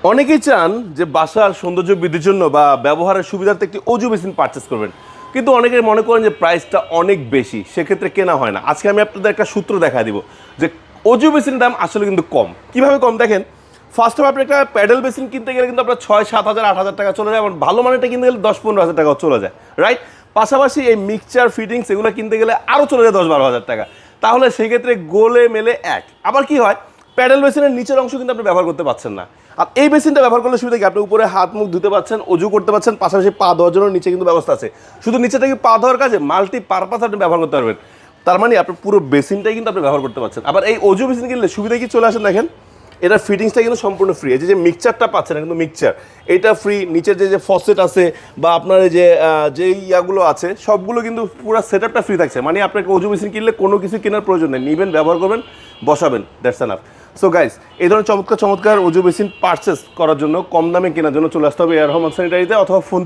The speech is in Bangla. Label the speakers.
Speaker 1: অনেকেই চান যে বাসার সৌন্দর্য বৃদ্ধির জন্য বা ব্যবহারের সুবিধার্থে একটি অজু বেসিন পারচেস করবেন, কিন্তু অনেকেই মনে করেন যে প্রাইসটা অনেক বেশি, সেক্ষেত্রে কেনা হয় না। আজকে আমি আপনাদের একটা সূত্র দেখা দিব যে অজু বেসিনের দাম আসলে কিন্তু কম। কিভাবে কম দেখেন, ফার্স্ট অফ আপনি একটা প্যাডেল বেসিন কিনতে গেলে কিন্তু আপনার 6-7 হাজার 8 হাজার টাকা চলে যায়, এবং ভালো মানেরটা কিনতে গেলে 10-15 হাজার টাকাও চলে যায়, রাইট? পাশাপাশি এই মিক্সচার ফিটিংস এগুলো কিনতে গেলে আরও চলে যায় 10-12 হাজার টাকা। তাহলে সেক্ষেত্রে গোলে মেলে এক। আবার কি হয়, প্যাডেল বেসিনের নিচের অংশ কিন্তু আপনি ব্যবহার করতে পারছেন না। আর এই বেসিনটা ব্যবহার করলে সুবিধা কি, আপনি উপরে হাত মুখ ধুতে পারছেন, অজু করতে পারছেন, পাশাপাশি পা ধোয়ার জন্য নিচে কিন্তু ব্যবস্থা আছে। শুধু নিচেটা কি পা ধোয়ার কাজে, মাল্টি পারপাস আপনি ব্যবহার করতে পারবেন। তার মানে আপনার পুরো বেসিনটাই কিন্তু আপনি ব্যবহার করতে পারছেন। আবার এই অজু বেসিন কিনলে সুবিধা কি চলে আসেন দেখেন, এটার ফিটিংসটা কিন্তু সম্পূর্ণ ফ্রি। এই যে মিক্সচারটা পাচ্ছেন, কিন্তু মিক্সচার এটা ফ্রি। নিচের যে ফসেট আছে বা আপনার এই যে ইয়াগুলো আছে সবগুলো কিন্তু পুরো সেটআপটা ফ্রি থাকছে। মানে আপনাকে অজু মেশিন কিনলে কোনো কিছু কেনার প্রয়োজন নেই, নিবেন, ব্যবহার করবেন, বসাবেন, দ্যাটস এনাফ। সো গাইস, এই ধরনের চমৎকার চমৎকার অজু মেশিন পারচেস করার জন্য, কম দামে কেনার জন্য চলে আসতে হবে এয়ার রহমান স্যানিটারিতে, অথবা ফোন